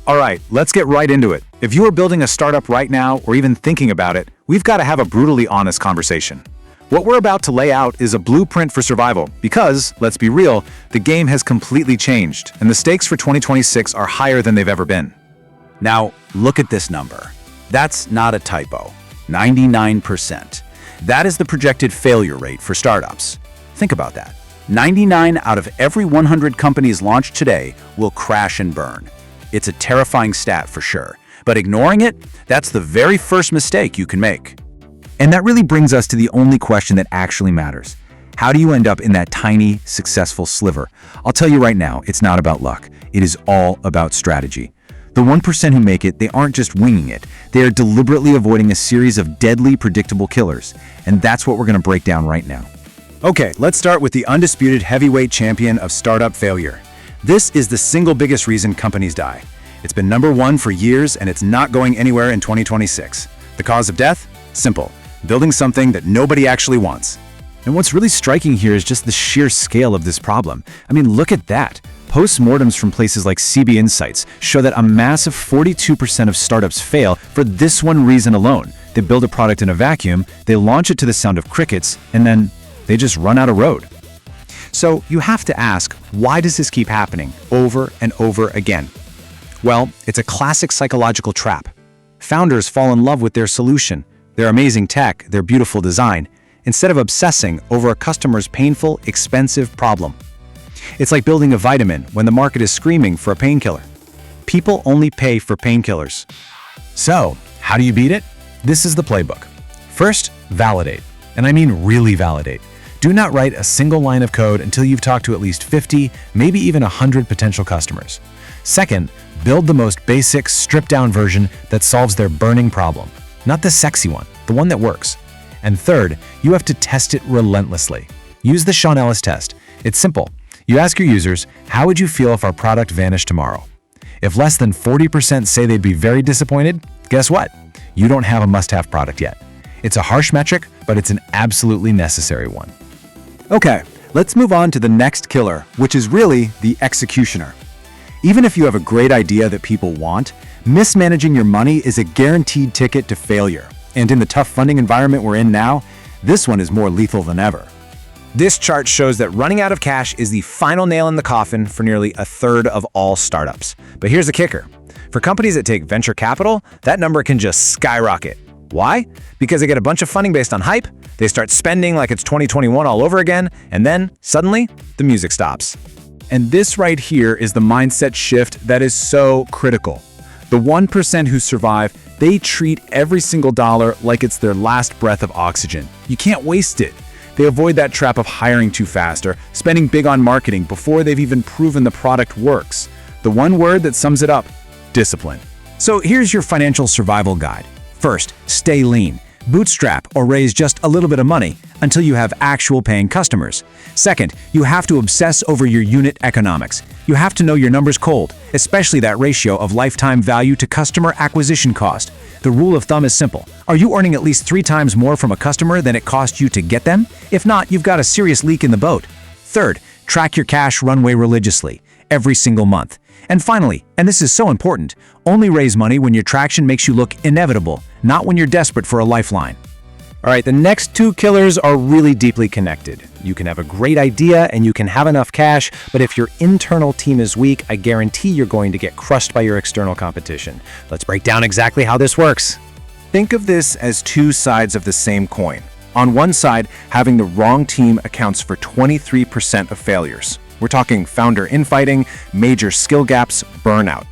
All right, let's get right into it. If you are building a startup right now or even thinking about it, we've got to have a brutally honest conversation. What we're about to lay out is a blueprint for survival because, let's be real, the game has completely changed and the stakes for 2026 are higher than they've ever been. Now, look at this number. That's not a typo. 99%. That is the projected failure rate for startups. Think about that. 99 out of every 100 companies launched today will crash and burn. It's a terrifying stat for sure, but ignoring it, that's the very first mistake you can make. And that really brings us to the only question that actually matters. How do you end up in that tiny, successful sliver? I'll tell you right now, it's not about luck. It is all about strategy. The 1% who make it, they aren't just winging it. They are deliberately avoiding a series of deadly, predictable killers. And that's what we're going to break down right now. Okay, let's start with the undisputed heavyweight champion of startup failure. This is the single biggest reason companies die. It's been number one for years, and it's not going anywhere in 2026. The cause of death? Simple. Building something that nobody actually wants. And what's really striking here is just the sheer scale of this problem. I mean, look at that. Post-Mortems from places like CB Insights show that a massive 42% of startups fail for this one reason alone. They build a product in a vacuum, they launch it to the sound of crickets, and then they just run out of road. So you have to ask, why does this keep happening over and over again? Well, it's a classic psychological trap. Founders fall in love with their solution, their amazing tech, their beautiful design, instead of obsessing over a customer's painful, expensive problem. It's like building a vitamin when the market is screaming for a painkiller. People only pay for painkillers. So, how do you beat it? This is the playbook. First, validate. And I mean really validate. Do not write a single line of code until you've talked to at least 50, maybe even 100 potential customers. Second, build the most basic, stripped-down version that solves their burning problem. Not the sexy one, the one that works. And third, you have to test it relentlessly. Use the Sean Ellis test. It's simple. You ask your users, how would you feel if our product vanished tomorrow? If less than 40% say they'd be very disappointed, guess what? You don't have a must-have product yet. It's a harsh metric, but it's an absolutely necessary one. Okay, let's move on to the next killer, which is really the executioner. Even if you have a great idea that people want, mismanaging your money is a guaranteed ticket to failure. And in the tough funding environment we're in now, this one is more lethal than ever. This chart shows that running out of cash is the final nail in the coffin for nearly a third of all startups. But here's the kicker. For companies that take venture capital, that number can just skyrocket. Why? Because they get a bunch of funding based on hype, they start spending like it's 2021 all over again, and then, suddenly, the music stops. And this right here is the mindset shift that is so critical. The 1% who survive, they treat every single dollar like it's their last breath of oxygen. You can't waste it. They avoid that trap of hiring too fast or spending big on marketing before they've even proven the product works. The one word that sums it up: discipline. So here's your financial survival guide. First, stay lean. Bootstrap or raise just a little bit of money until you have actual paying customers. Second, you have to obsess over your unit economics. You have to know your numbers cold, especially that ratio of lifetime value to customer acquisition cost. The rule of thumb is simple. Are you earning at least 3 times more from a customer than it cost you to get them? If not, you've got a serious leak in the boat. Third, track your cash runway religiously, every single month. And finally, and this is so important, only raise money when your traction makes you look inevitable, not when you're desperate for a lifeline. All right, the next 2 killers are really deeply connected. You can have a great idea and you can have enough cash, but if your internal team is weak, I guarantee you're going to get crushed by your external competition. Let's break down exactly how this works. Think of this as 2 sides of the same coin. On one side, having the wrong team accounts for 23% of failures. We're talking founder infighting, major skill gaps, burnout.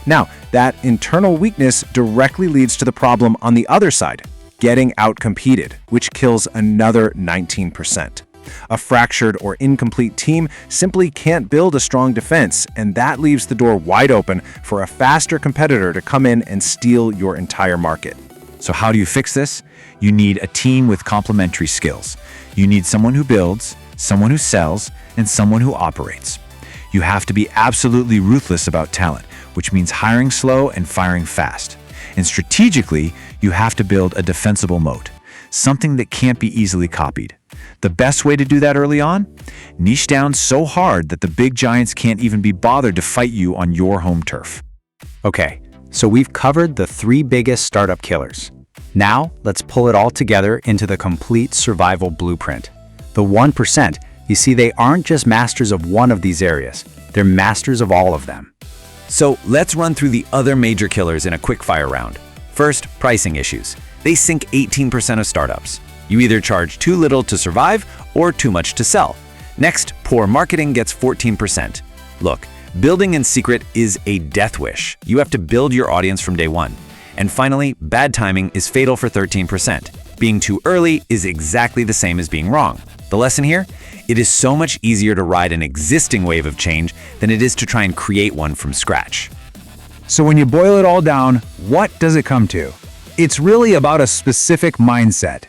Now, that internal weakness directly leads to the problem on the other side, getting outcompeted, which kills another 19%. A fractured or incomplete team simply can't build a strong defense, and that leaves the door wide open for a faster competitor to come in and steal your entire market. So how do you fix this? You need a team with complementary skills. You need someone who builds, someone who sells, and someone who operates. You have to be absolutely ruthless about talent, which means hiring slow and firing fast. And strategically, you have to build a defensible moat, something that can't be easily copied. The best way to do that early on? Niche down so hard that the big giants can't even be bothered to fight you on your home turf. Okay, so we've covered the 3 biggest startup killers. Now, let's pull it all together into the complete survival blueprint. The 1%, you see, they aren't just masters of one of these areas. They're masters of all of them. So let's run through the other major killers in a quick fire round. First, pricing issues. They sink 18% of startups. You either charge too little to survive or too much to sell. Next, poor marketing gets 14%. Look, building in secret is a death wish. You have to build your audience from day one. And finally, bad timing is fatal for 13%. Being too early is exactly the same as being wrong. The lesson here? It is so much easier to ride an existing wave of change than it is to try and create one from scratch. So when you boil it all down, what does it come to? It's really about a specific mindset.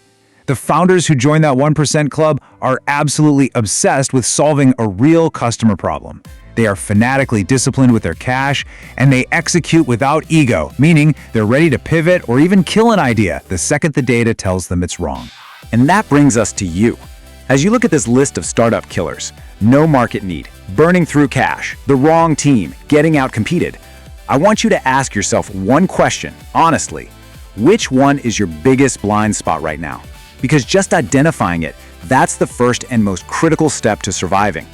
The founders who join that 1% club are absolutely obsessed with solving a real customer problem. They are fanatically disciplined with their cash, and they execute without ego, meaning they're ready to pivot or even kill an idea the second the data tells them it's wrong. And that brings us to you. As you look at this list of startup killers, no market need, burning through cash, the wrong team, getting outcompeted, I want you to ask yourself one question, honestly. Which one is your biggest blind spot right now? Because just identifying it, that's the first and most critical step to surviving.